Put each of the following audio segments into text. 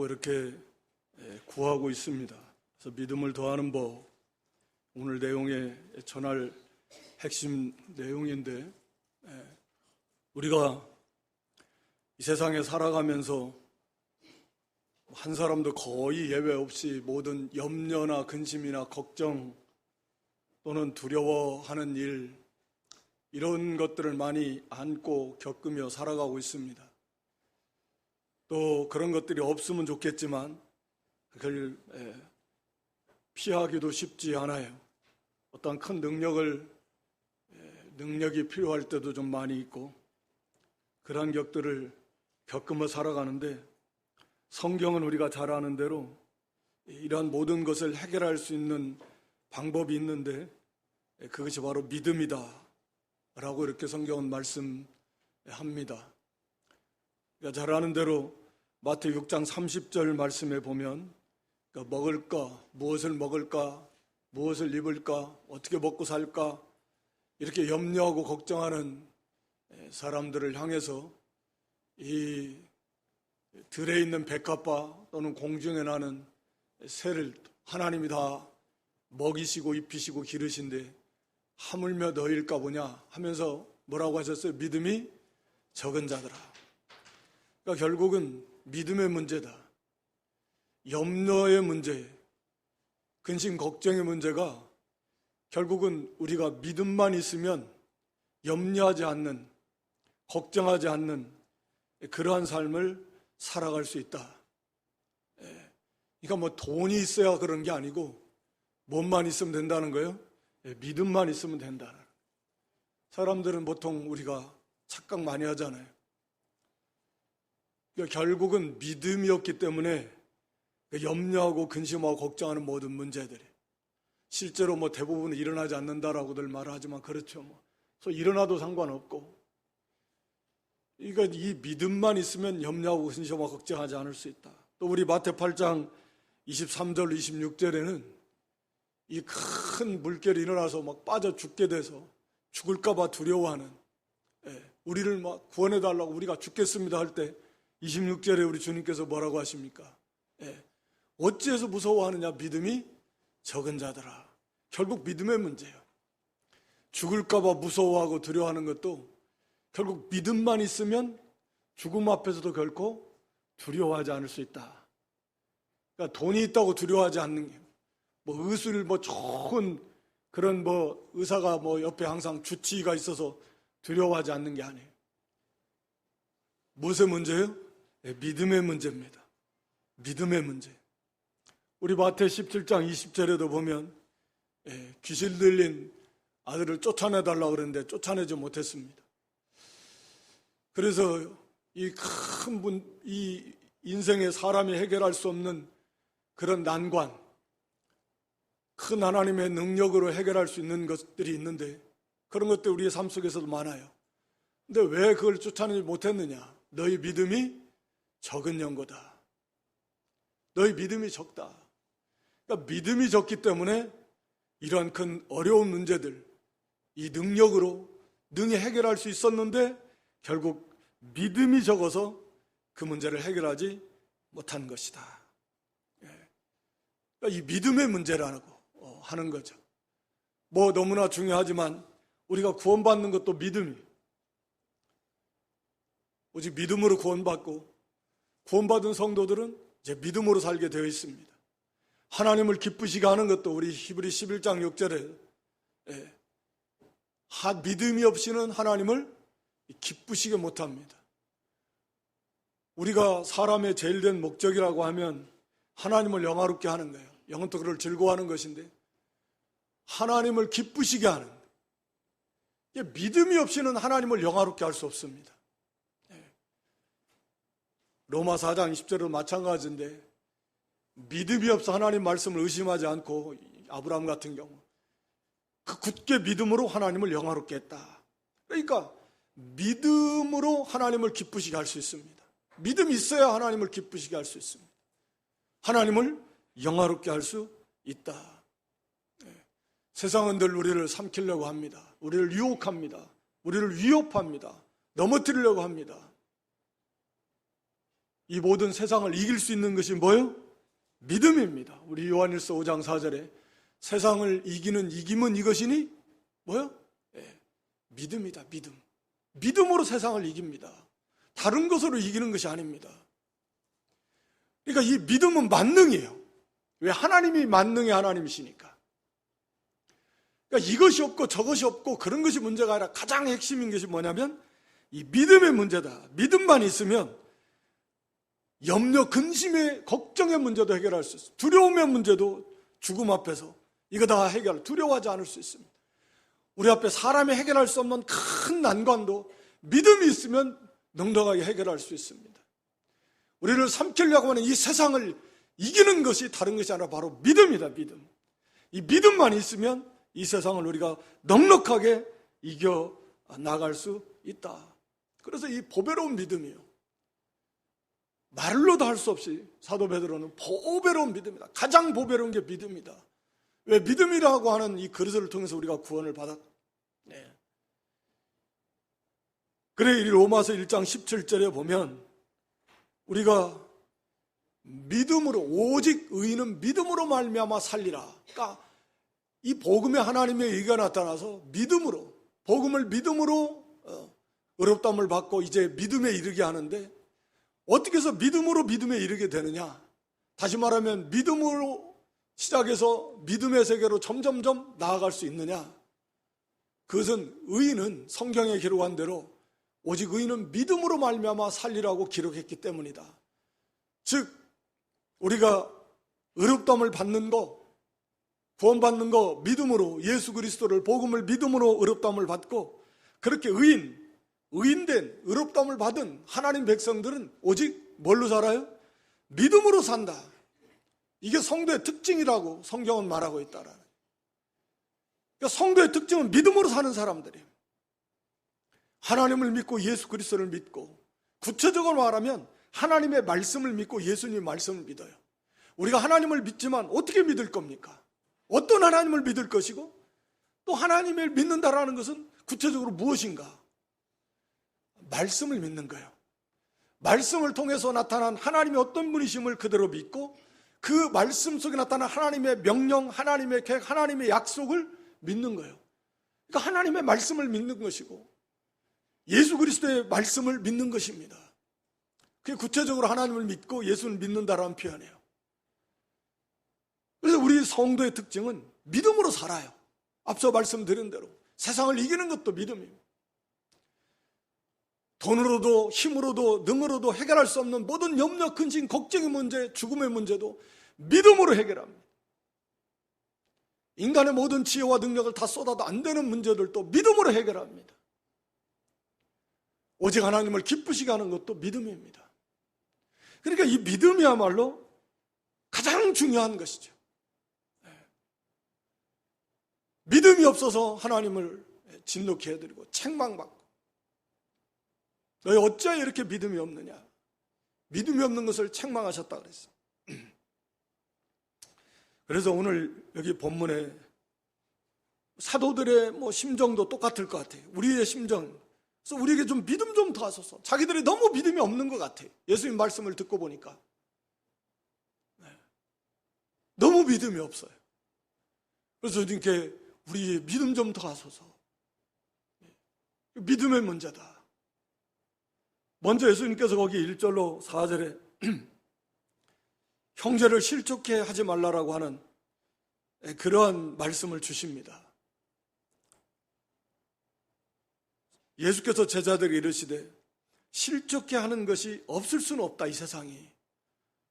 이렇게 구하고 있습니다. 그래서 믿음을 더하는 법, 오늘 내용에 전할 핵심 내용인데, 우리가 이 세상에 살아가면서 한 사람도 거의 예외 없이 모든 염려나 근심이나 걱정 또는 두려워하는 일, 이런 것들을 많이 안고 겪으며 살아가고 있습니다. 또 그런 것들이 없으면 좋겠지만 그걸 피하기도 쉽지 않아요. 어떤 큰 능력이 필요할 때도 좀 많이 있고, 그러한 격들을 겪으며 살아가는데, 성경은 우리가 잘 아는 대로 이러한 모든 것을 해결할 수 있는 방법이 있는데, 그것이 바로 믿음이다 라고 이렇게 성경은 말씀합니다. 그러니까 잘 아는 대로 마태 6장 30절 말씀에 보면, 먹을까, 무엇을 먹을까, 무엇을 입을까, 어떻게 먹고 살까, 이렇게 염려하고 걱정하는 사람들을 향해서 이 들에 있는 백합화 또는 공중에 나는 새를 하나님이 다 먹이시고 입히시고 기르신데 하물며 너일까 보냐 하면서 뭐라고 하셨어요? 믿음이 적은 자들아. 그러니까 결국은 믿음의 문제다. 염려의 문제, 근심 걱정의 문제가 결국은 우리가 믿음만 있으면 염려하지 않는, 걱정하지 않는 그러한 삶을 살아갈 수 있다. 그러니까 뭐 돈이 있어야 그런 게 아니고 몸만 있으면 된다는 거예요. 믿음만 있으면 된다. 사람들은 보통 우리가 착각 많이 하잖아요. 그러니까 결국은 믿음이 없기 때문에 염려하고 근심하고 걱정하는 모든 문제들이 실제로 뭐 대부분은 일어나지 않는다라고들 말하지만 그렇죠. 그래서 일어나도 상관없고, 그러니까 이 믿음만 있으면 염려하고 근심하고 걱정하지 않을 수 있다. 또 우리 마태 8장 23절 26절에는 이 큰 물결이 일어나서 막 빠져 죽게 돼서 죽을까 봐 두려워하는, 우리를 막 구원해 달라고 우리가 죽겠습니다 할 때 26절에 우리 주님께서 뭐라고 하십니까? 어찌해서 무서워하느냐? 믿음이 적은 자들아. 결국 믿음의 문제예요. 죽을까 봐 무서워하고 두려워하는 것도 결국 믿음만 있으면 죽음 앞에서도 결코 두려워하지 않을 수 있다. 그러니까 돈이 있다고 두려워하지 않는 게, 의술 좋은 그런 의사가 옆에 항상 주치의가 있어서 두려워하지 않는 게 아니에요. 무엇의 문제예요? 믿음의 문제입니다. 믿음의 문제. 우리 마태 17장 20절에도 보면 귀신 들린 아들을 쫓아내달라고 그랬는데 쫓아내지 못했습니다. 그래서 이 인생에 사람이 해결할 수 없는 그런 난관, 큰 하나님의 능력으로 해결할 수 있는 것들이 있는데 그런 것들 우리의 삶 속에서도 많아요. 근데 왜 그걸 쫓아내지 못했느냐? 너희 믿음이 적은 영거다. 너희 믿음이 적다. 그러니까 믿음이 적기 때문에 이러한 큰 어려운 문제들, 이 능력으로 능히 해결할 수 있었는데 결국 믿음이 적어서 그 문제를 해결하지 못한 것이다. 그러니까 이 믿음의 문제라고 하는 거죠. 너무나 중요하지만 우리가 구원받는 것도 믿음이, 오직 믿음으로 구원받고 구원받은 성도들은 이제 믿음으로 살게 되어 있습니다. 하나님을 기쁘시게 하는 것도 우리 히브리 11장 6절에 믿음이 없이는 하나님을 기쁘시게 못합니다. 우리가 사람의 제일 된 목적이라고 하면 하나님을 영화롭게 하는 거예요. 영혼도 그를 즐거워하는 것인데 하나님을 기쁘시게 하는, 믿음이 없이는 하나님을 영화롭게 할 수 없습니다. 로마 4장 20절도 마찬가지인데 믿음이 없어 하나님 말씀을 의심하지 않고 아브라함 같은 경우 그 굳게 믿음으로 하나님을 영화롭게 했다. 그러니까 믿음으로 하나님을 기쁘시게 할 수 있습니다. 믿음이 있어야 하나님을 기쁘시게 할 수 있습니다. 하나님을 영화롭게 할 수 있다. 세상은 늘 우리를 삼키려고 합니다. 우리를 유혹합니다. 우리를 위협합니다. 넘어뜨리려고 합니다. 이 모든 세상을 이길 수 있는 것이 뭐예요? 믿음입니다. 우리 요한일서 5장 4절에 세상을 이김은 이것이니 뭐예요? 믿음이다. 믿음으로 세상을 이깁니다. 다른 것으로 이기는 것이 아닙니다. 그러니까 이 믿음은 만능이에요. 왜? 하나님이 만능의 하나님이시니까. 그러니까 이것이 없고 저것이 없고 그런 것이 문제가 아니라 가장 핵심인 것이 뭐냐면 이 믿음의 문제다. 믿음만 있으면 염려, 근심의, 걱정의 문제도 해결할 수 있어요. 두려움의 문제도 죽음 앞에서 이거 다 두려워하지 않을 수 있습니다. 우리 앞에 사람이 해결할 수 없는 큰 난관도 믿음이 있으면 넉넉하게 해결할 수 있습니다. 우리를 삼키려고 하는 이 세상을 이기는 것이 다른 것이 아니라 바로 믿음이다. 믿음. 이 믿음만 있으면 이 세상을 우리가 넉넉하게 이겨 나갈 수 있다. 그래서 이 보배로운 믿음이요, 말로도 할 수 없이 사도 베드로는 보배로운 믿음이다. 가장 보배로운 게 믿음이다. 왜? 믿음이라고 하는 이 그릇을 통해서 우리가 구원을 받았. 그래, 이 로마서 1장 17절에 보면 우리가 믿음으로, 오직 의인은 믿음으로 말미암아 살리라. 그러니까 이 복음에 하나님의 의가 나타나서 믿음으로, 복음을 믿음으로 의롭다함을 받고 이제 믿음에 이르게 하는데, 어떻게 해서 믿음으로 믿음에 이르게 되느냐? 다시 말하면 믿음으로 시작해서 믿음의 세계로 점점점 나아갈 수 있느냐? 그것은 의인은 성경에 기록한 대로 오직 의인은 믿음으로 말미암아 살리라고 기록했기 때문이다. 즉 우리가 의롭다함을 받는 거, 구원받는 거 믿음으로, 예수 그리스도를, 복음을 믿음으로 의롭다함을 받고, 그렇게 의인된, 의롭다함을 받은 하나님 백성들은 오직 뭘로 살아요? 믿음으로 산다. 이게 성도의 특징이라고 성경은 말하고 있다라는. 그러니까 성도의 특징은 믿음으로 사는 사람들이에요. 하나님을 믿고 예수 그리스도를 믿고, 구체적으로 말하면 하나님의 말씀을 믿고 예수님의 말씀을 믿어요. 우리가 하나님을 믿지만 어떻게 믿을 겁니까? 어떤 하나님을 믿을 것이고, 또 하나님을 믿는다라는 것은 구체적으로 무엇인가? 말씀을 믿는 거예요. 말씀을 통해서 나타난 하나님의 어떤 분이심을 그대로 믿고, 그 말씀 속에 나타난 하나님의 명령, 하나님의 계획, 하나님의 약속을 믿는 거예요. 그러니까 하나님의 말씀을 믿는 것이고 예수 그리스도의 말씀을 믿는 것입니다. 그게 구체적으로 하나님을 믿고 예수를 믿는다라는 표현이에요. 그래서 우리 성도의 특징은 믿음으로 살아요. 앞서 말씀드린 대로 세상을 이기는 것도 믿음입니다. 돈으로도 힘으로도 능으로도 해결할 수 없는 모든 염려, 근심, 걱정의 문제, 죽음의 문제도 믿음으로 해결합니다. 인간의 모든 지혜와 능력을 다 쏟아도 안 되는 문제들도 믿음으로 해결합니다. 오직 하나님을 기쁘시게 하는 것도 믿음입니다. 그러니까 이 믿음이야말로 가장 중요한 것이죠. 믿음이 없어서 하나님을 진노케 해드리고 책망받고, 너희 어찌하여 이렇게 믿음이 없느냐? 믿음이 없는 것을 책망하셨다 그랬어. 그래서 오늘 여기 본문에 사도들의 심정도 똑같을 것 같아요. 우리의 심정. 그래서 우리에게 좀 믿음 좀 더 하소서. 자기들이 너무 믿음이 없는 것 같아요. 예수님 말씀을 듣고 보니까. 너무 믿음이 없어요. 그래서 이렇게 우리의 믿음 좀 더 하소서. 믿음의 문제다. 먼저 예수님께서 거기 1절로 4절에 형제를 실족해 하지 말라라고 하는 그러한 말씀을 주십니다. 예수께서 제자들에게 이르시되 실족해 하는 것이 없을 수는 없다, 이 세상이.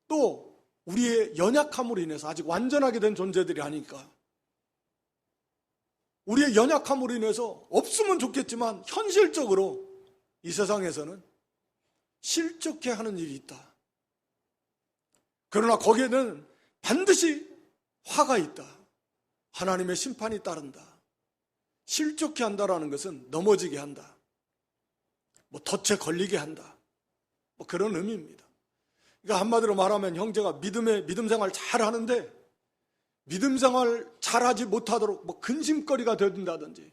또 우리의 연약함으로 인해서 아직 완전하게 된 존재들이 아니까 우리의 연약함으로 인해서 없으면 좋겠지만 현실적으로 이 세상에서는 실족해 하는 일이 있다. 그러나 거기에는 반드시 화가 있다. 하나님의 심판이 따른다. 실족해 한다라는 것은 넘어지게 한다. 덫에 걸리게 한다. 그런 의미입니다. 그러니까 한마디로 말하면 형제가 믿음 생활 잘 하는데 믿음 생활 잘하지 못하도록 근심거리가 된다든지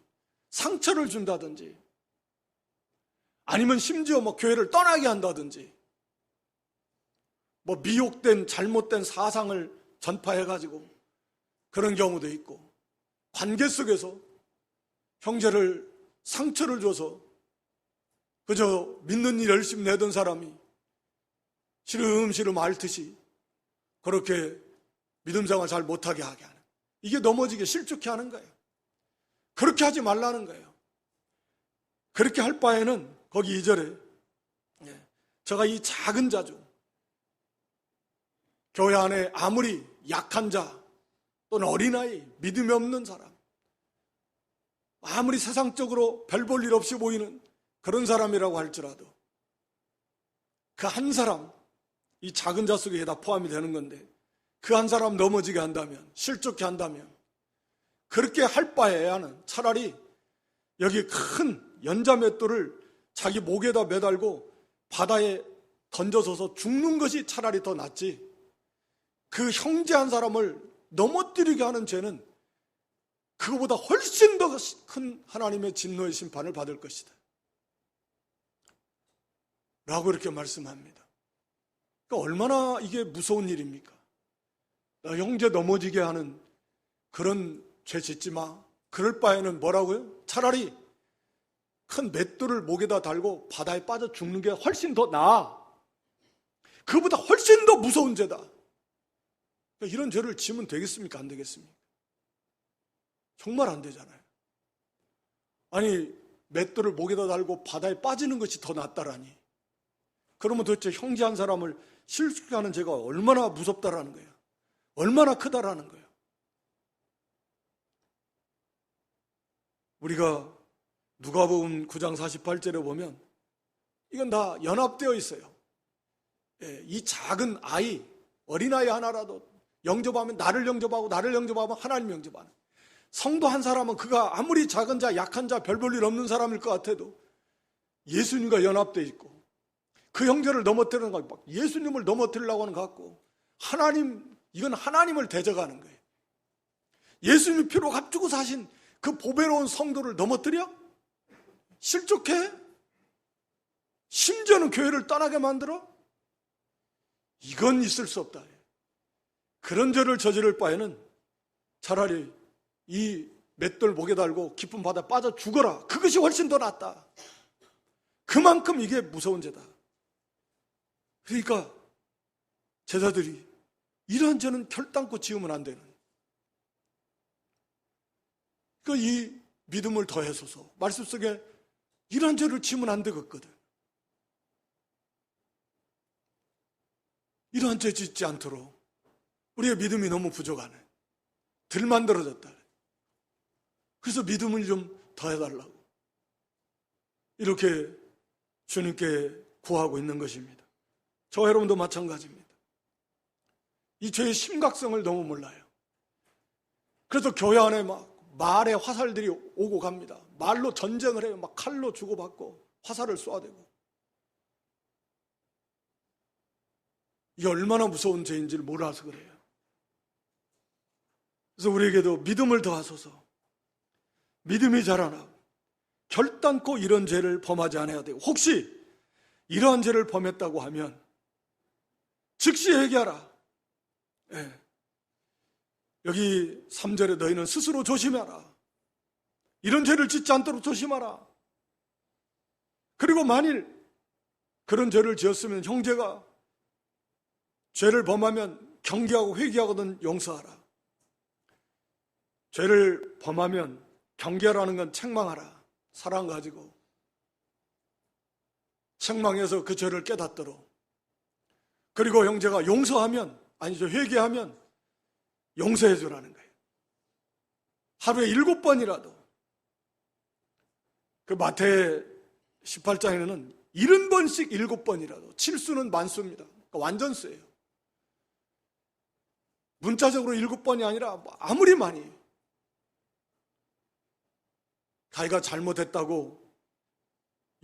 상처를 준다든지 아니면 심지어 교회를 떠나게 한다든지 뭐 미혹된 잘못된 사상을 전파해가지고 그런 경우도 있고, 관계 속에서 형제를 상처를 줘서 그저 믿는 일 열심히 내던 사람이 시름시름 앓듯이 그렇게 믿음 생활 잘 못하게 하게 하는, 이게 넘어지게 실족해 하는 거예요. 그렇게 하지 말라는 거예요. 그렇게 할 바에는 거기 2절에 제가 이 작은 자주, 교회 안에 아무리 약한 자 또는 어린아이, 믿음이 없는 사람, 아무리 세상적으로 별 볼 일 없이 보이는 그런 사람이라고 할지라도 그 한 사람, 이 작은 자 속에 다 포함이 되는 건데, 그 한 사람 넘어지게 한다면, 실족해 한다면, 그렇게 할 바에야는 차라리 여기 큰 연자맷돌을 자기 목에다 매달고 바다에 던져서서 죽는 것이 차라리 더 낫지, 그 형제 한 사람을 넘어뜨리게 하는 죄는 그거보다 훨씬 더 큰 하나님의 진노의 심판을 받을 것이다 라고 이렇게 말씀합니다. 그러니까 얼마나 이게 무서운 일입니까? 나 형제 넘어지게 하는 그런 죄 짓지 마. 그럴 바에는 뭐라고요? 차라리 큰 맷돌을 목에다 달고 바다에 빠져 죽는 게 훨씬 더 나아. 그보다 훨씬 더 무서운 죄다. 그러니까 이런 죄를 지면 되겠습니까? 안 되겠습니까? 정말 안 되잖아요. 아니, 맷돌을 목에다 달고 바다에 빠지는 것이 더 낫다라니. 그러면 도대체 형제 한 사람을 실족하는 죄가 얼마나 무섭다라는 거예요. 얼마나 크다라는 거예요. 우리가 누가복음 9장 48절에 보면 이건 다 연합되어 있어요. 이 작은 아이, 어린아이 하나라도 영접하면 나를 영접하고, 나를 영접하면 하나님 영접하는, 성도 한 사람은 그가 아무리 작은 자, 약한 자, 별 볼 일 없는 사람일 것 같아도 예수님과 연합되어 있고, 그 형제를 넘어뜨리는 거, 막 예수님을 넘어뜨리려고 하는 것 같고, 하나님, 이건 하나님을 대적하는 거예요. 예수님이 피로 값주고 사신 그 보배로운 성도를 넘어뜨려? 실족해? 심지어는 교회를 떠나게 만들어? 이건 있을 수 없다. 그런 죄를 저지를 바에는 차라리 이 맷돌 목에 달고 깊은 바다에 빠져 죽어라. 그것이 훨씬 더 낫다. 그만큼 이게 무서운 죄다. 그러니까 제자들이 이러한 죄는 결단코 지으면 안 되는, 그러니까 이 믿음을 더해서서 말씀 속에 이러한 죄를 지으면 안 되겠거든. 이러한 죄 짓지 않도록 우리의 믿음이 너무 부족하네. 덜 만들어졌다. 그래서 믿음을 좀 더해달라고 이렇게 주님께 구하고 있는 것입니다. 저 여러분도 마찬가지입니다. 이 죄의 심각성을 너무 몰라요. 그래서 교회 안에 막 말의 화살들이 오고 갑니다. 말로 전쟁을 해요. 막 칼로 주고받고 화살을 쏘아대고. 이게 얼마나 무서운 죄인지를 몰라서 그래요. 그래서 우리에게도 믿음을 더하소서, 믿음이 자라나 결단코 이런 죄를 범하지 않아야 되고, 혹시 이러한 죄를 범했다고 하면 즉시 회개하라. 여기 3절에 너희는 스스로 조심하라. 이런 죄를 짓지 않도록 조심하라. 그리고 만일 그런 죄를 지었으면 형제가 죄를 범하면 경계하고 회개하거든 용서하라. 죄를 범하면 경계하라는 건 책망하라. 사랑 가지고 책망해서 그 죄를 깨닫도록. 그리고 형제가 용서하면, 아니죠, 회개하면 용서해 주라는 거예요. 하루에 7번이라도. 그 마태 18장에는 70번씩 7번이라도. 칠수는 만수입니다. 그러니까 완전수예요. 문자적으로 7번이 아니라 아무리 많이 자기가 잘못했다고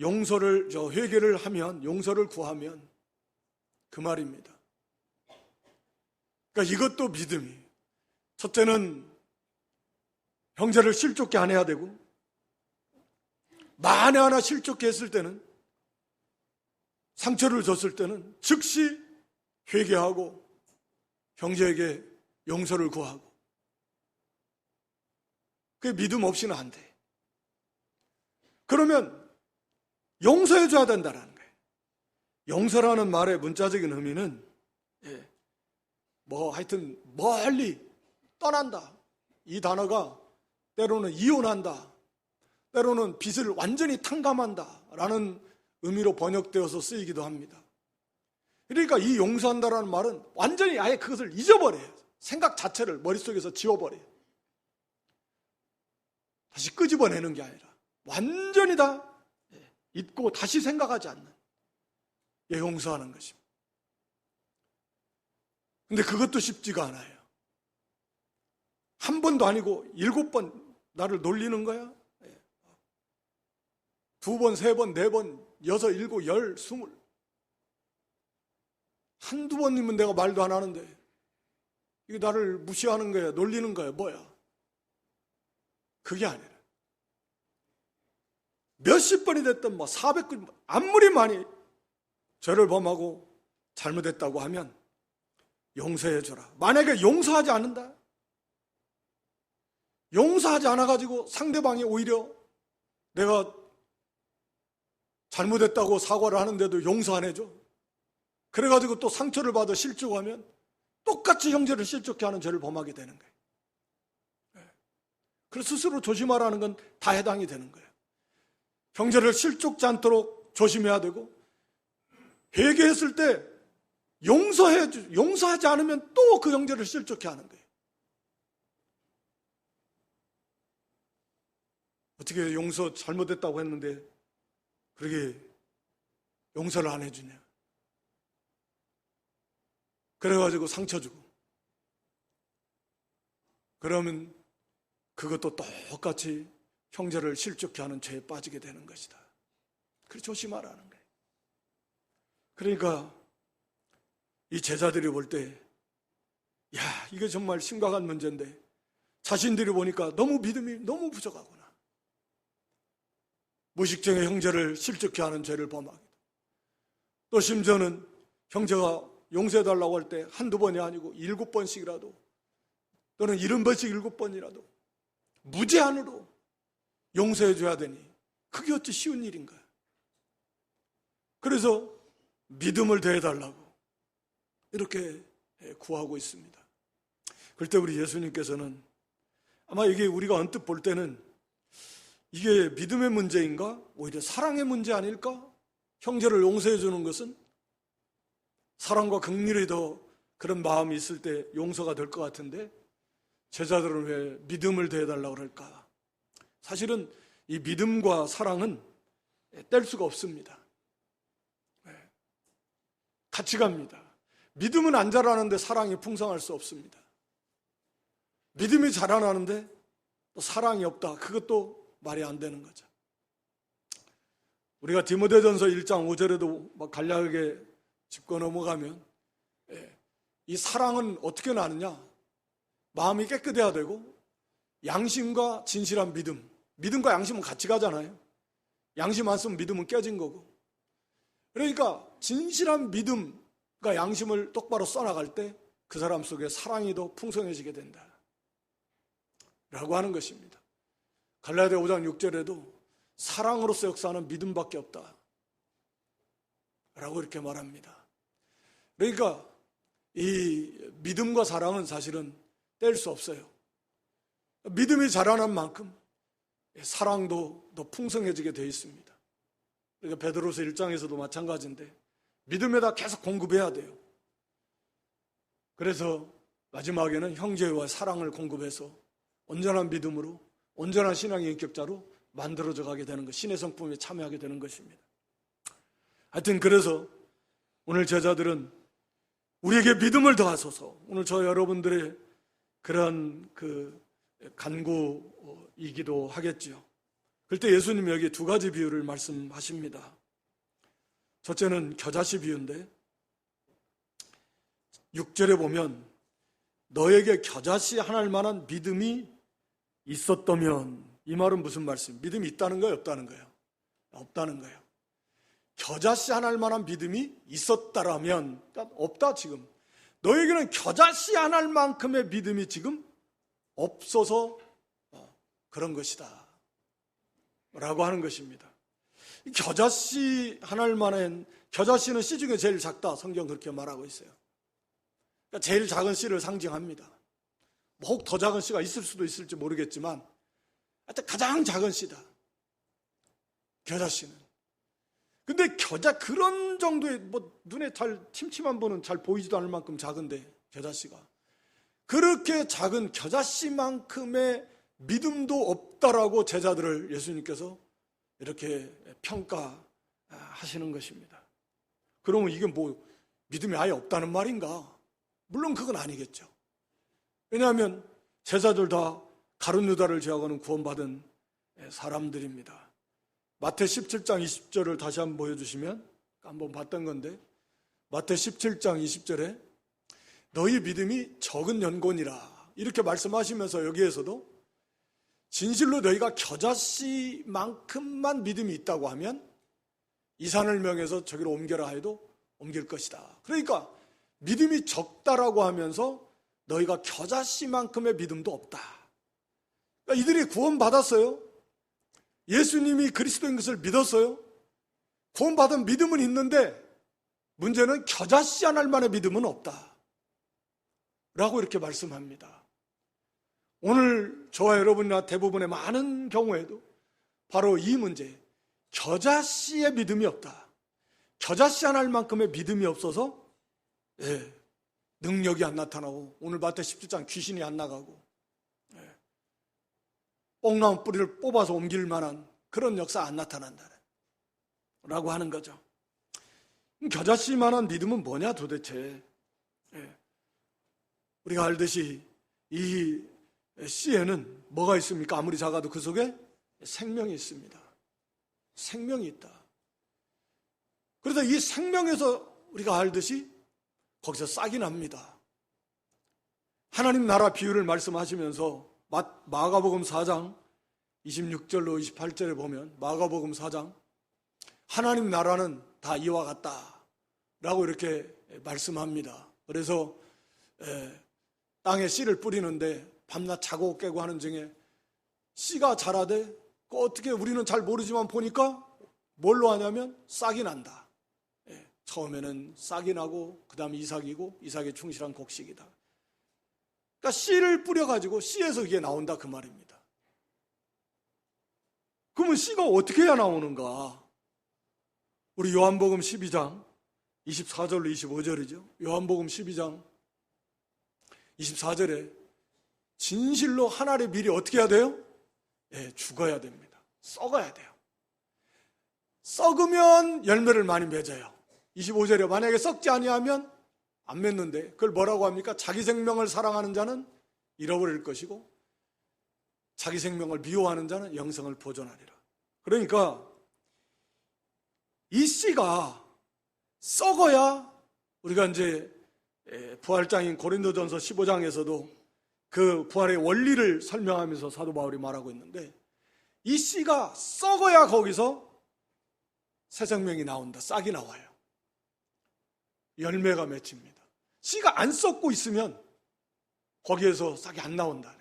회개를 하면, 용서를 구하면 그 말입니다. 그러니까 이것도 믿음이, 첫째는 형제를 실족게 안 해야 되고, 만에 하나 실족게 했을 때는, 상처를 줬을 때는 즉시 회개하고 형제에게 용서를 구하고. 그게 믿음 없이는 안 돼. 그러면 용서해 줘야 된다는 거예요. 용서라는 말의 문자적인 의미는 하여튼 멀리 떠난다. 이 단어가 때로는 이혼한다, 때로는 빚을 완전히 탕감한다 라는 의미로 번역되어서 쓰이기도 합니다. 그러니까 이 용서한다라는 말은 완전히 아예 그것을 잊어버려요. 생각 자체를 머릿속에서 지워버려요. 다시 끄집어내는 게 아니라 완전히 다 잊고 다시 생각하지 않는 용서하는 것입니다. 근데 그것도 쉽지가 않아요. 한 번도 아니고 7번 나를 놀리는 거야? 2번, 3번, 4번, 6, 7, 10, 20. 한두 번이면 내가 말도 안 하는데 이게 나를 무시하는 거야, 놀리는 거야, 뭐야? 그게 아니라 몇십 번이 됐든 400번, 아무리 많이 죄를 범하고 잘못했다고 하면 용서해 줘라. 만약에 용서하지 않는다? 용서하지 않아가지고 상대방이 오히려 내가 잘못했다고 사과를 하는데도 용서 안 해줘. 그래가지고 또 상처를 받아 실족하면 똑같이 형제를 실족케 하는 죄를 범하게 되는 거예요. 그래서 스스로 조심하라는 건 다 해당이 되는 거예요. 형제를 실족지 않도록 조심해야 되고, 회개했을 때 용서하지 않으면 또 그 형제를 실족케 하는 거예요. 어떻게 용서 잘못했다고 했는데 그렇게 용서를 안 해주냐. 그래가지고 상처 주고, 그러면 그것도 똑같이 형제를 실족케 하는 죄에 빠지게 되는 것이다. 그래서 조심하라는 거예요. 그러니까 이 제자들이 볼 때, 야, 이게 정말 심각한 문제인데 자신들이 보니까 너무 믿음이 너무 부족하구나. 무식증의 형제를 실족케 하는 죄를 범하기도, 또 심지어는 형제가 용서해달라고 할 때 한두 번이 아니고 7번씩이라도, 또는 70번씩 7번이라도 무제한으로 용서해줘야 되니 그게 어찌 쉬운 일인가. 그래서 믿음을 더해달라고 이렇게 구하고 있습니다. 그럴 때 우리 예수님께서는 아마 이게 우리가 언뜻 볼 때는 이게 믿음의 문제인가? 오히려 사랑의 문제 아닐까? 형제를 용서해 주는 것은 사랑과 긍휼이 더 그런 마음이 있을 때 용서가 될 것 같은데 제자들은 왜 믿음을 더해달라고 그럴까? 사실은 이 믿음과 사랑은 뗄 수가 없습니다. 같이 갑니다. 믿음은 안 자라는데 사랑이 풍성할 수 없습니다. 믿음이 자라나는데 또 사랑이 없다. 그것도 말이 안 되는 거죠. 우리가 디모데전서 1장 5절에도 막 간략하게 짚고 넘어가면 이 사랑은 어떻게 나느냐? 마음이 깨끗해야 되고 양심과 진실한 믿음, 믿음과 양심은 같이 가잖아요. 양심 안 쓰면 믿음은 깨진 거고. 그러니까 진실한 믿음과 양심을 똑바로 써나갈 때 그 사람 속에 사랑이 더 풍성해지게 된다 라고 하는 것입니다. 갈라디아 5장 6절에도 사랑으로서 역사하는 믿음밖에 없다 라고 이렇게 말합니다. 그러니까 이 믿음과 사랑은 사실은 뗄 수 없어요. 믿음이 자라난 만큼 사랑도 더 풍성해지게 되어 있습니다. 그러니까 베드로서 1장에서도 마찬가지인데 믿음에다 계속 공급해야 돼요. 그래서 마지막에는 형제와 사랑을 공급해서 온전한 믿음으로, 온전한 신앙의 인격자로 만들어져 가게 되는 것, 신의 성품에 참여하게 되는 것입니다. 하여튼 그래서 오늘 제자들은 우리에게 믿음을 더하소서, 오늘 저 여러분들의 그런 그 간구이기도 하겠지요. 그럴 때 예수님이 여기 두 가지 비유를 말씀하십니다. 첫째는 겨자씨 비유인데 6절에 보면 너에게 겨자씨 하나일 만한 믿음이 있었다면, 이 말은 무슨 말씀? 믿음이 있다는 거예요? 없다는 거예요? 없다는 거예요. 겨자씨 하나할 만한 믿음이 있었다라면, 그러니까 없다 지금. 너에게는 겨자씨 하나할 만큼의 믿음이 지금 없어서 그런 것이다 라고 하는 것입니다. 겨자씨 하나할 만한, 겨자씨는 씨 중에 제일 작다, 성경 그렇게 말하고 있어요. 그러니까 제일 작은 씨를 상징합니다. 혹 더 작은 씨가 있을 수도 있을지 모르겠지만 하여튼 가장 작은 씨다, 겨자씨는. 근데 그런 정도의 눈에 잘 침침한 분은 잘 보이지도 않을 만큼 작은데, 겨자씨가 그렇게 작은 겨자씨만큼의 믿음도 없다라고 제자들을 예수님께서 이렇게 평가하시는 것입니다. 그러면 이게 믿음이 아예 없다는 말인가? 물론 그건 아니겠죠. 왜냐하면 제자들 다 가룟 유다를 제하고는 구원받은 사람들입니다. 마태 17장 20절을 다시 한번 보여주시면, 한번 봤던 건데, 마태 17장 20절에 너희 믿음이 적은 연곤이라 이렇게 말씀하시면서 여기에서도 진실로 너희가 겨자씨만큼만 믿음이 있다고 하면 이 산을 명해서 저기로 옮겨라 해도 옮길 것이다. 그러니까 믿음이 적다라고 하면서 너희가 겨자씨만큼의 믿음도 없다. 그러니까 이들이 구원받았어요. 예수님이 그리스도인 것을 믿었어요. 구원받은 믿음은 있는데 문제는 겨자씨 하나할 만의 믿음은 없다 라고 이렇게 말씀합니다. 오늘 저와 여러분이나 대부분의 많은 경우에도 바로 이 문제, 겨자씨의 믿음이 없다, 겨자씨 하나할 만큼의 믿음이 없어서 능력이 안 나타나고, 오늘 마태 17장 귀신이 안 나가고, 뽕나무 뿌리를 뽑아서 옮길 만한 그런 역사 안 나타난다 라고 하는 거죠. 겨자씨만한 믿음은 뭐냐 도대체. 우리가 알듯이 이 씨에는 뭐가 있습니까? 아무리 작아도 그 속에 생명이 있습니다. 생명이 있다. 그래서 이 생명에서 우리가 알듯이 거기서 싹이 납니다. 하나님 나라 비유를 말씀하시면서 마가복음 4장 26절로 28절에 보면, 마가복음 4장 하나님 나라는 다 이와 같다 라고 이렇게 말씀합니다. 그래서 땅에 씨를 뿌리는데 밤낮 자고 깨고 하는 중에 씨가 자라되, 어떻게 우리는 잘 모르지만 보니까 뭘로 하냐면 싹이 난다. 처음에는 싹이 나고 그 다음에 이삭이고 이삭에 충실한 곡식이다. 그러니까 씨를 뿌려가지고 씨에서 이게 나온다 그 말입니다. 그러면 씨가 어떻게 해야 나오는가? 우리 요한복음 12장 24절로 25절이죠. 요한복음 12장 24절에 진실로 한 알의 밀이 어떻게 해야 돼요? 죽어야 됩니다. 썩어야 돼요. 썩으면 열매를 많이 맺어요. 25절에 만약에 썩지 아니하면 안 맺는데, 그걸 뭐라고 합니까? 자기 생명을 사랑하는 자는 잃어버릴 것이고 자기 생명을 미워하는 자는 영생을 보존하리라. 그러니까 이 씨가 썩어야 우리가 이제 부활장인 고린도전서 15장에서도 그 부활의 원리를 설명하면서 사도 바울이 말하고 있는데, 이 씨가 썩어야 거기서 새 생명이 나온다, 싹이 나와요. 열매가 맺힙니다. 씨가 안 썩고 있으면 거기에서 싹이 안 나온다.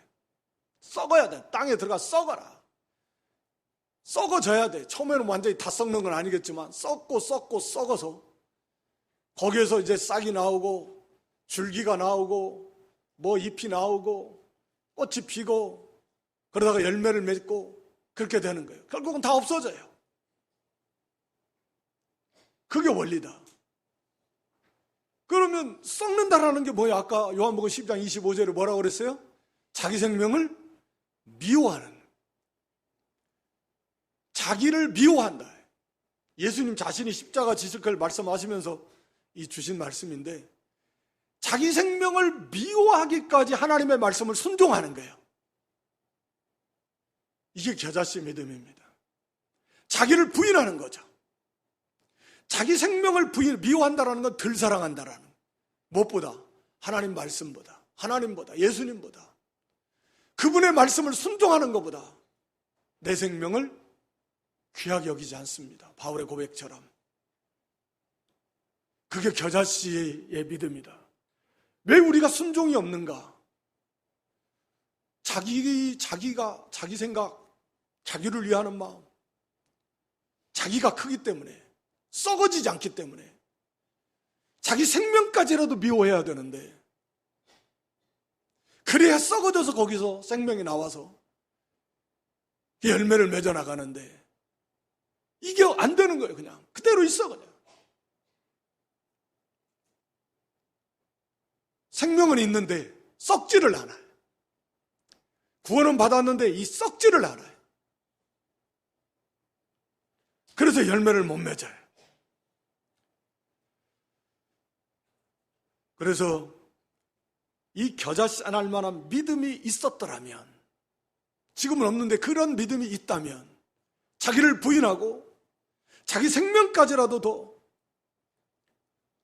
썩어야 돼. 땅에 들어가 썩어라. 썩어져야 돼. 처음에는 완전히 다 썩는 건 아니겠지만 썩어서 거기에서 이제 싹이 나오고 줄기가 나오고 잎이 나오고 꽃이 피고 그러다가 열매를 맺고 그렇게 되는 거예요. 결국은 다 없어져요. 그게 원리다. 그러면 썩는다라는 게 뭐예요? 아까 요한복음 10장 25절에 뭐라고 그랬어요? 자기 생명을 미워하는, 자기를 미워한다. 예수님 자신이 십자가 지실 걸 말씀하시면서 이 주신 말씀인데, 자기 생명을 미워하기까지 하나님의 말씀을 순종하는 거예요. 이게 겨자씨 믿음입니다. 자기를 부인하는 거죠. 자기 생명을 미워한다는 건 덜 사랑한다라는, 무엇보다 하나님 말씀보다, 하나님보다, 예수님보다, 그분의 말씀을 순종하는 것보다 내 생명을 귀하게 여기지 않습니다. 바울의 고백처럼 그게 겨자씨의 믿음이다. 왜 우리가 순종이 없는가? 자기가, 자기 생각, 자기를 위하는 마음, 자기가 크기 때문에, 썩어지지 않기 때문에, 자기 생명까지라도 미워해야 되는데, 그래야 썩어져서 거기서 생명이 나와서 열매를 맺어 나가는데, 이게 안 되는 거예요. 그냥 그대로 있어. 그냥 생명은 있는데 썩지를 않아요. 구원은 받았는데 이 썩지를 않아요. 그래서 열매를 못 맺어요. 그래서 이 겨자씨 안 할 만한 믿음이 있었더라면, 지금은 없는데 그런 믿음이 있다면, 자기를 부인하고 자기 생명까지라도 더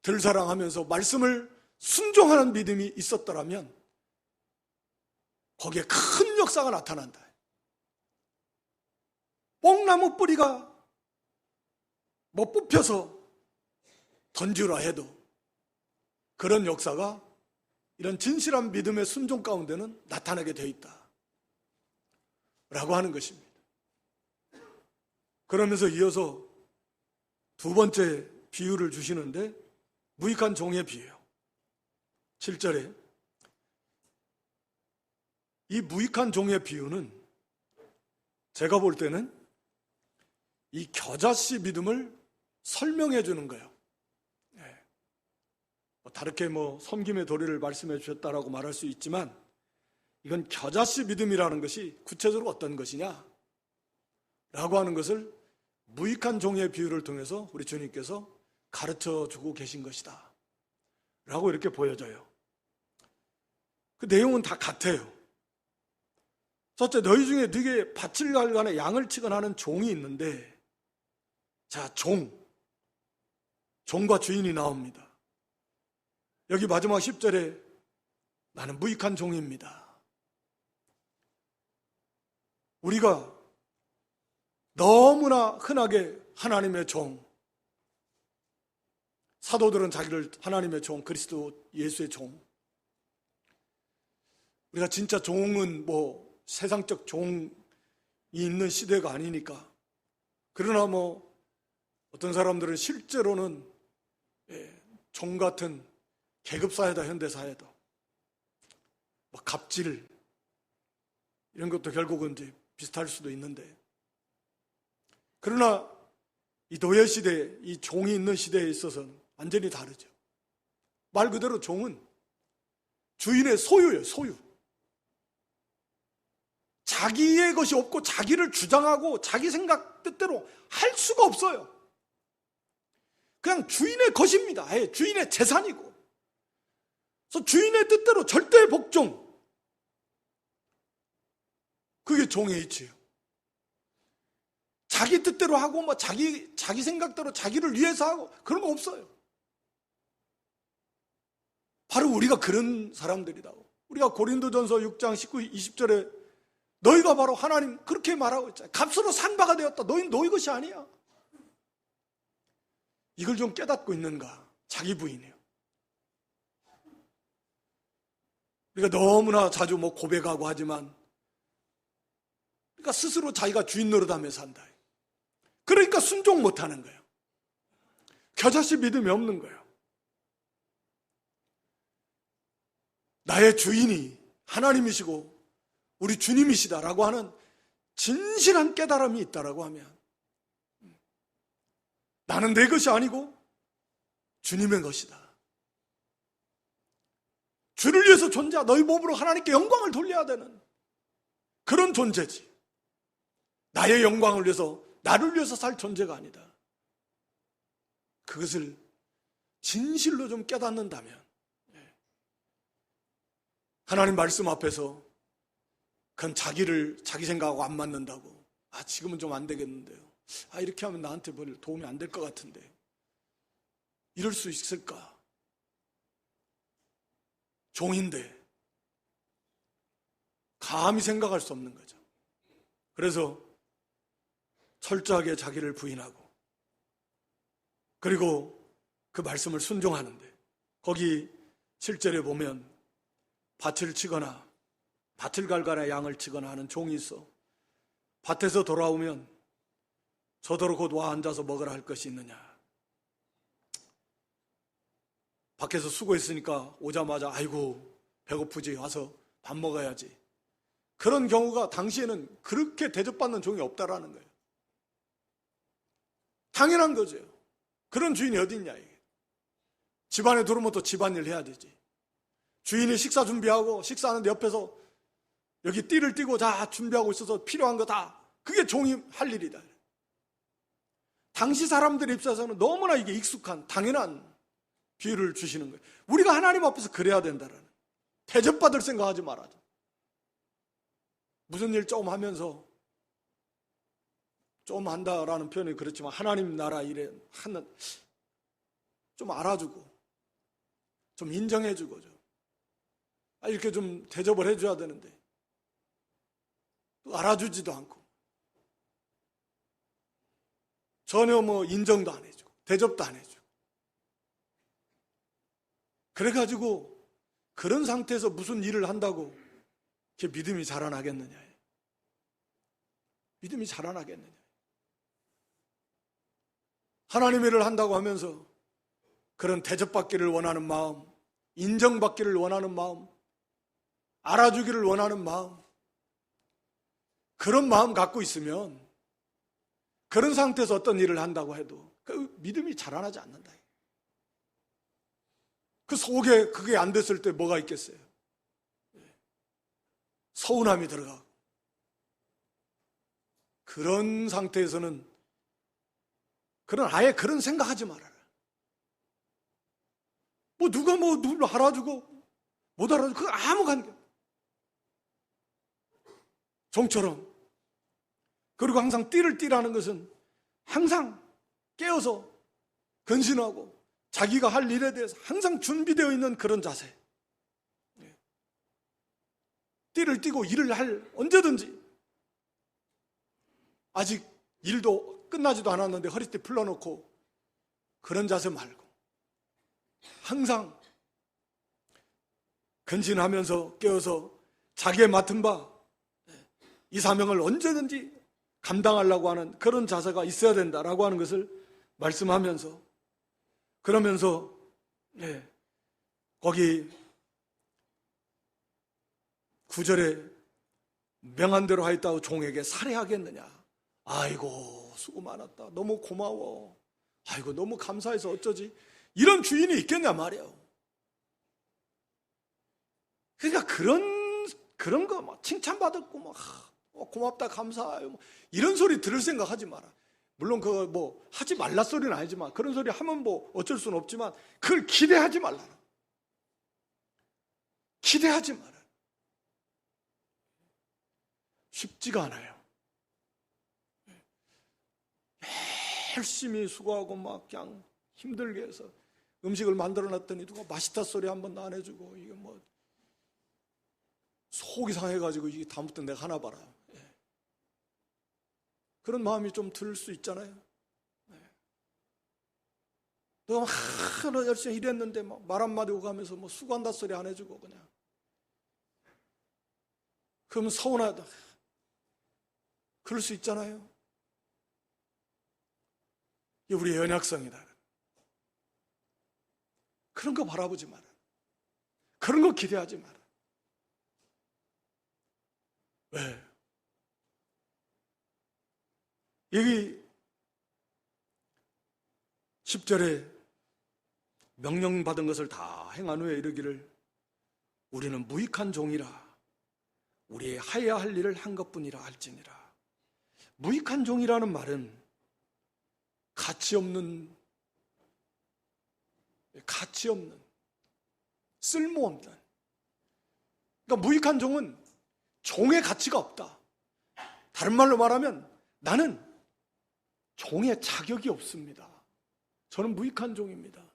덜 사랑하면서 말씀을 순종하는 믿음이 있었더라면 거기에 큰 역사가 나타난다. 뽕나무 뿌리가 뭐 뽑혀서 던지라 해도 그런 역사가 이런 진실한 믿음의 순종 가운데는 나타나게 되어 있다 라고 하는 것입니다. 그러면서 이어서 두 번째 비유를 주시는데, 무익한 종의 비유예요. 7절에 이 무익한 종의 비유는 제가 볼 때는 이 겨자씨 믿음을 설명해 주는 거예요. 다르게 섬김의 도리를 말씀해 주셨다라고 말할 수 있지만, 이건 겨자씨 믿음이라는 것이 구체적으로 어떤 것이냐 라고 하는 것을 무익한 종의 비유를 통해서 우리 주님께서 가르쳐 주고 계신 것이다 라고 이렇게 보여져요. 그 내용은 다 같아요. 첫째, 너희 중에 네게 밭을 갈거나 양을 치거나 하는 종이 있는데, 자, 종과 주인이 나옵니다. 여기 마지막 10절에 나는 무익한 종입니다. 우리가 너무나 흔하게 하나님의 종, 사도들은 자기를 하나님의 종, 그리스도 예수의 종, 우리가 진짜 종은 세상적 종이 있는 시대가 아니니까, 그러나 어떤 사람들은 실제로는 종 같은 계급사회다, 현대사회도 갑질 이런 것도 결국은 이제 비슷할 수도 있는데, 그러나 이 도예시대, 이 종이 있는 시대에 있어서는 완전히 다르죠. 말 그대로 종은 주인의 소유예요, 소유. 자기의 것이 없고 자기를 주장하고 자기 생각 뜻대로 할 수가 없어요. 그냥 주인의 것입니다. 주인의 재산이고. 그래서 주인의 뜻대로 절대 복종. 그게 종의 이치예요. 자기 뜻대로 하고 자기 생각대로 자기를 위해서 하고 그런 거 없어요. 바로 우리가 그런 사람들이라고. 우리가 고린도전서 6장 19, 20절에 너희가 바로 하나님 그렇게 말하고 있잖아요. 값으로 산 바가 되었다. 너희는 너희 것이 아니야. 이걸 좀 깨닫고 있는가? 자기 부인이에요. 우리가 너무나 자주 고백하고 하지만, 그러니까 스스로 자기가 주인 노릇하며 산다. 그러니까 순종 못하는 거예요. 겨자씨 믿음이 없는 거예요. 나의 주인이 하나님이시고 우리 주님이시다라고 하는 진실한 깨달음이 있다라고 하면, 나는 내 것이 아니고 주님의 것이다. 주를 위해서 존재하, 너희 몸으로 하나님께 영광을 돌려야 되는 그런 존재지. 나의 영광을 위해서, 나를 위해서 살 존재가 아니다. 그것을 진실로 좀 깨닫는다면, 하나님 말씀 앞에서 그건 자기 생각하고 안 맞는다고, 지금은 좀 안 되겠는데요, 이렇게 하면 나한테 별 도움이 안 될 것 같은데, 이럴 수 있을까? 종인데 감히 생각할 수 없는 거죠. 그래서 철저하게 자기를 부인하고, 그리고 그 말씀을 순종하는데, 거기 7절에 보면 밭을 치거나 밭을 갈거나 양을 치거나 하는 종이 있어. 밭에서 돌아오면 저더러 곧 와 앉아서 먹으라 할 것이 있느냐. 밖에서 수고했으니까 오자마자 아이고 배고프지, 와서 밥 먹어야지. 그런 경우가 당시에는 그렇게 대접받는 종이 없다라는 거예요. 당연한 거죠. 그런 주인이 어디 있냐 이게. 집안에 들어오면 또 집안일 해야 되지. 주인이 식사 준비하고 식사하는데 옆에서 여기 띠를 띠고 자 준비하고 있어서 필요한 거 다, 그게 종이 할 일이다. 당시 사람들의 입장에서는 너무나 이게 익숙한 당연한 비유를 주시는 거예요. 우리가 하나님 앞에서 그래야 된다라는, 대접받을 생각하지 말아줘. 무슨 일 좀 하면서, 좀 한다라는 표현이 그렇지만 하나님 나라 일에 하는 좀 알아주고 좀 인정해주고 이렇게 좀 대접을 해줘야 되는데 또 알아주지도 않고 전혀 뭐 인정도 안 해주고 대접도 안 해주고, 그래가지고 그런 상태에서 무슨 일을 한다고 그게 믿음이 자라나겠느냐. 믿음이 자라나겠느냐. 하나님의 일을 한다고 하면서 그런 대접받기를 원하는 마음, 인정받기를 원하는 마음, 알아주기를 원하는 마음, 그런 마음 갖고 있으면 그런 상태에서 어떤 일을 한다고 해도 그 믿음이 자라나지 않는다. 그 속에 그게 안 됐을 때 뭐가 있겠어요? 서운함이 들어가고. 그런 상태에서는 아예 그런 생각하지 말아라. 뭐 누가 뭐 누굴 알아주고 못 알아주고 그거 아무 관계. 종처럼. 그리고 항상 띠를 띠라는 것은 항상 깨어서 근신하고 자기가 할 일에 대해서 항상 준비되어 있는 그런 자세. 띠를 띠고 일을 할 언제든지, 아직 일도 끝나지도 않았는데 허리띠 풀러놓고 그런 자세 말고 항상 근신하면서 깨어서 자기의 맡은 바 이 사명을 언제든지 감당하려고 하는 그런 자세가 있어야 된다라고 하는 것을 말씀하면서, 그러면서 거기 9절에 명한 대로 하였다고 종에게 살해하겠느냐. 아이고 수고 많았다, 너무 고마워, 아이고 너무 감사해서 어쩌지, 이런 주인이 있겠냐 말이에요. 그러니까 그런 거 막 칭찬받았고 막 고맙다 감사해요 뭐 이런 소리 들을 생각하지 마라. 물론 그거 뭐 하지 말라 소리는 아니지만 그런 소리 하면 뭐 어쩔 수는 없지만 그걸 기대하지 말라. 기대하지 마라. 쉽지가 않아요. 열심히 수고하고 막 그냥 힘들게 해서 음식을 만들어 놨더니 누가 맛있다 소리 한 번도 안 해주고, 이게 뭐 속이 상해가지고 이게 다음부터 내가 하나 봐라. 그런 마음이 좀 들 수 있잖아요. 너가 막 열심히 일했는데 말 한마디 오고 가면서 뭐 수고한다 소리 안 해주고 그냥. 그러면 서운하다. 그럴 수 있잖아요. 이게 우리의 연약성이다. 그런 거 바라보지 마라. 그런 거 기대하지 마라. 왜? 여기 10절에 명령받은 것을 다 행한 후에 이르기를 우리는 무익한 종이라 우리의 하여야 할 일을 한 것뿐이라 할지니라. 무익한 종이라는 말은 가치 없는, 쓸모없는, 그러니까 무익한 종은 종의 가치가 없다. 다른 말로 말하면 나는 종의 자격이 없습니다. 저는 무익한 종입니다.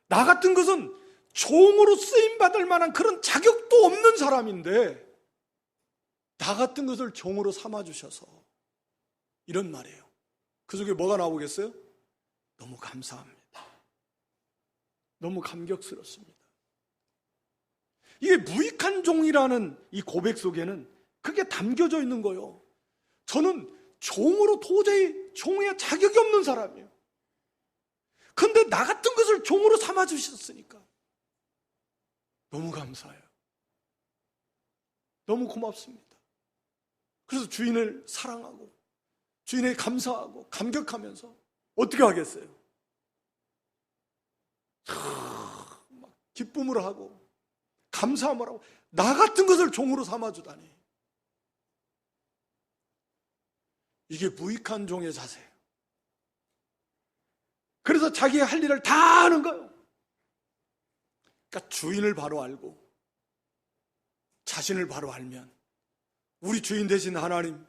나 같은 것은 종으로 쓰임받을 만한 그런 자격도 없는 사람인데 나 같은 것을 종으로 삼아주셔서, 이런 말이에요. 그 속에 뭐가 나오겠어요? 너무 감사합니다. 너무 감격스럽습니다. 이게 무익한 종이라는 이 고백 속에는 그게 담겨져 있는 거예요. 저는 종으로 도저히 종의 자격이 없는 사람이에요. 근데 나 같은 것을 종으로 삼아주셨으니까 너무 감사해요. 너무 고맙습니다. 그래서 주인을 사랑하고 주인에게 감사하고 감격하면서 어떻게 하겠어요? 막 기쁨으로 하고 감사함을 하고 나 같은 것을 종으로 삼아주다니. 이게 무익한 종의 자세예요. 그래서 자기가 할 일을 다 하는 거예요. 그러니까 주인을 바로 알고 자신을 바로 알면 우리 주인 되신 하나님,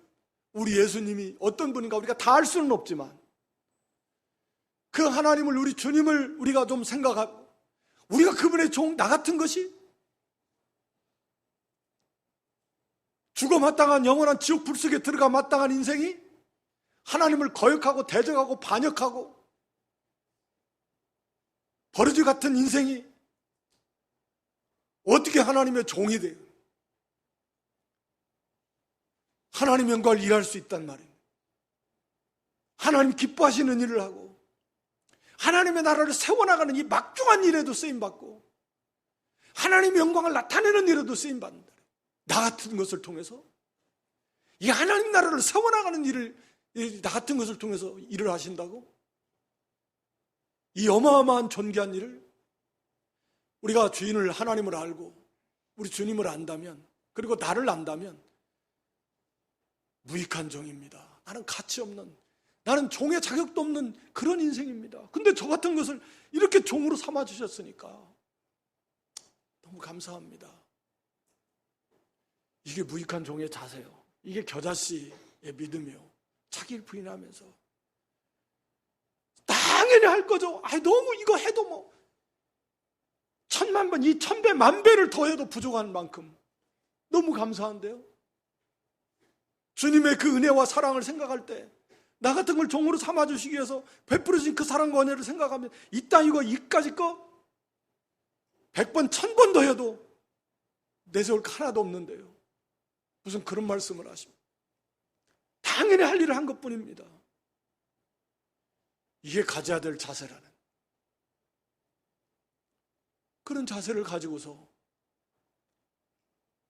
우리 예수님이 어떤 분인가 우리가 다 알 수는 없지만 그 하나님을, 우리 주님을 우리가 좀 생각하고 우리가 그분의 종, 나 같은 것이 죽어 마땅한 영원한 지옥 불 속에 들어가 마땅한 인생이 하나님을 거역하고 대적하고 반역하고 버러지 같은 인생이 어떻게 하나님의 종이 돼요? 하나님 영광을 일할 수 있단 말이에요. 하나님 기뻐하시는 일을 하고 하나님의 나라를 세워나가는 이 막중한 일에도 쓰임받고 하나님의 영광을 나타내는 일에도 쓰임받는다. 나 같은 것을 통해서 이 하나님 나라를 세워나가는 일을, 나 같은 것을 통해서 일을 하신다고? 이 어마어마한 존귀한 일을 우리가 주인을, 하나님을 알고 우리 주님을 안다면, 그리고 나를 안다면 무익한 종입니다. 나는 가치 없는, 나는 종의 자격도 없는 그런 인생입니다. 근데 저 같은 것을 이렇게 종으로 삼아주셨으니까 너무 감사합니다. 이게 무익한 종의 자세요. 이게 겨자씨의 믿음이요. 자기를 부인하면서 당연히 할 거죠. 너무 이거 해도 뭐 1000만 번, 이 1000배, 10,000배를 더해도 부족한 만큼 너무 감사한데요. 주님의 그 은혜와 사랑을 생각할 때 나 같은 걸 종으로 삼아주시기 위해서 베풀어진 그 사랑과 은혜를 생각하면 이따 이거 이까지 거 100번, 1000번 더 해도 내세울 거 하나도 없는데요. 무슨 그런 말씀을 하십니까? 당연히 할 일을 한 것뿐입니다. 이게 가져야 될 자세라는 그런 자세를 가지고서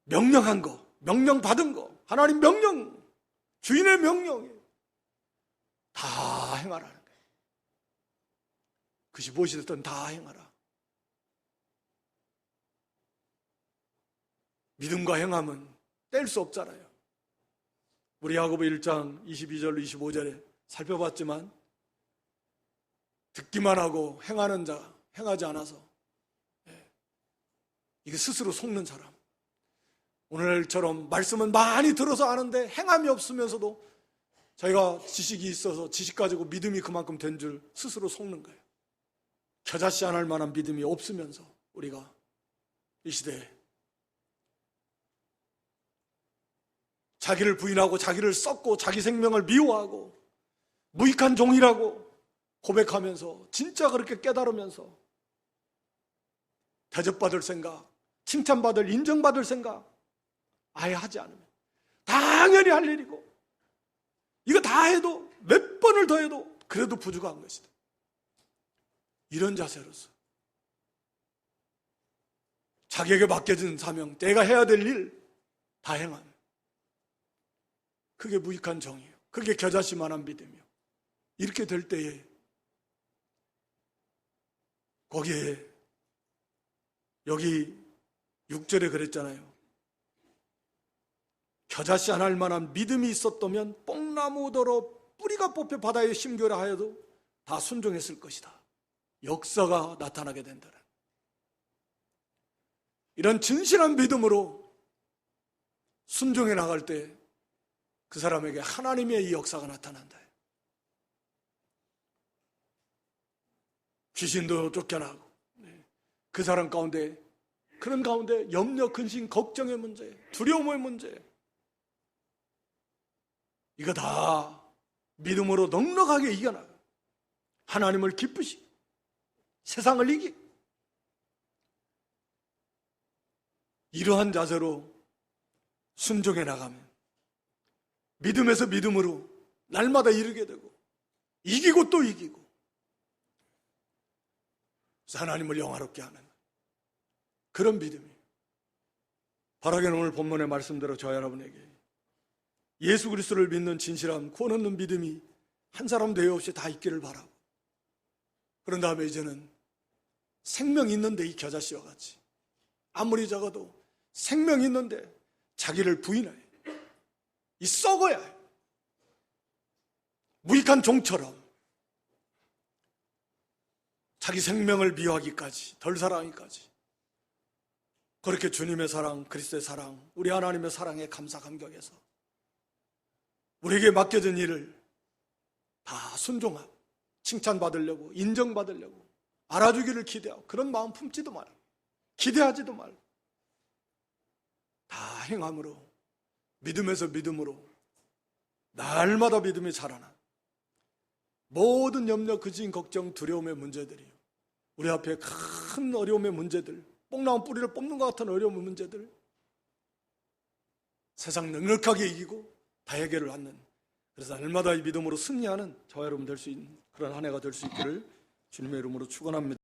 명령한 거, 명령받은 거, 하나님 명령, 주인의 명령에 다 행하라는 거예요. 그것이 무엇이 됐든 다 행하라. 믿음과 행함은 뗄 수 없잖아요. 우리 야고보 1장 22절 25절에 살펴봤지만 듣기만 하고 행하는 자, 행하지 않아서 이게 스스로 속는 사람. 오늘처럼 말씀은 많이 들어서 아는데 행함이 없으면서도 자기가 지식이 있어서 지식 가지고 믿음이 그만큼 된 줄 스스로 속는 거예요. 겨자씨 안 할 만한 믿음이 없으면서 우리가 이 시대에 자기를 부인하고 자기를 썩고 자기 생명을 미워하고 무익한 종이라고 고백하면서 진짜 그렇게 깨달으면서 대접받을 생각, 칭찬받을, 인정받을 생각 아예 하지 않으면 당연히 할 일이고 이거 다 해도 몇 번을 더 해도 그래도 부족한 것이다. 이런 자세로서 자기에게 맡겨진 사명, 내가 해야 될 일 다 행하는 그게 무익한 정이에요. 그게 겨자씨만한 믿음이에요. 이렇게 될 때에 거기에 여기 6절에 그랬잖아요. 겨자씨 안 할 만한 믿음이 있었다면 뽕나무더러 뿌리가 뽑혀 바다에 심겨라 하여도 다 순종했을 것이다. 역사가 나타나게 된다는 이런 진실한 믿음으로 순종해 나갈 때 그 사람에게 하나님의 이 역사가 나타난다. 귀신도 쫓겨나고 그 사람 가운데, 그런 가운데 염려, 근심, 걱정의 문제, 두려움의 문제, 이거 다 믿음으로 넉넉하게 이겨나가 하나님을 기쁘시고 세상을 이기고 이러한 자세로 순종해 나가면 믿음에서 믿음으로 날마다 이르게 되고 이기고 또 이기고 하나님을 영화롭게 하는 그런 믿음이 바라기는 오늘 본문의 말씀대로 저와 여러분에게 예수 그리스도를 믿는 진실한 구원 얻는 믿음이 한 사람 대여 없이 다 있기를 바라고, 그런 다음에 이제는 생명 있는데 이 겨자씨와 같이 아무리 작아도 생명 있는데 자기를 부인해 이 썩어야 해. 무익한 종처럼 자기 생명을 미워하기까지, 덜 사랑하기까지, 그렇게 주님의 사랑, 그리스도의 사랑, 우리 하나님의 사랑에 감사 감격해서 우리에게 맡겨진 일을 다 순종하고 칭찬받으려고, 인정받으려고, 알아주기를 기대하고 그런 마음 품지도 말고 기대하지도 말고 다 행함으로 믿음에서 믿음으로 날마다 믿음이 자라나 모든 염려, 근심, 걱정, 두려움의 문제들이, 우리 앞에 큰 어려움의 문제들, 뽕나무 뿌리를 뽑는 것 같은 어려움의 문제들 세상 넉넉하게 이기고 다 해결을 하는, 그래서 날마다 이 믿음으로 승리하는 저와 여러분 될 수 있는 그런 한 해가 될 수 있기를 주님의 이름으로 축원합니다.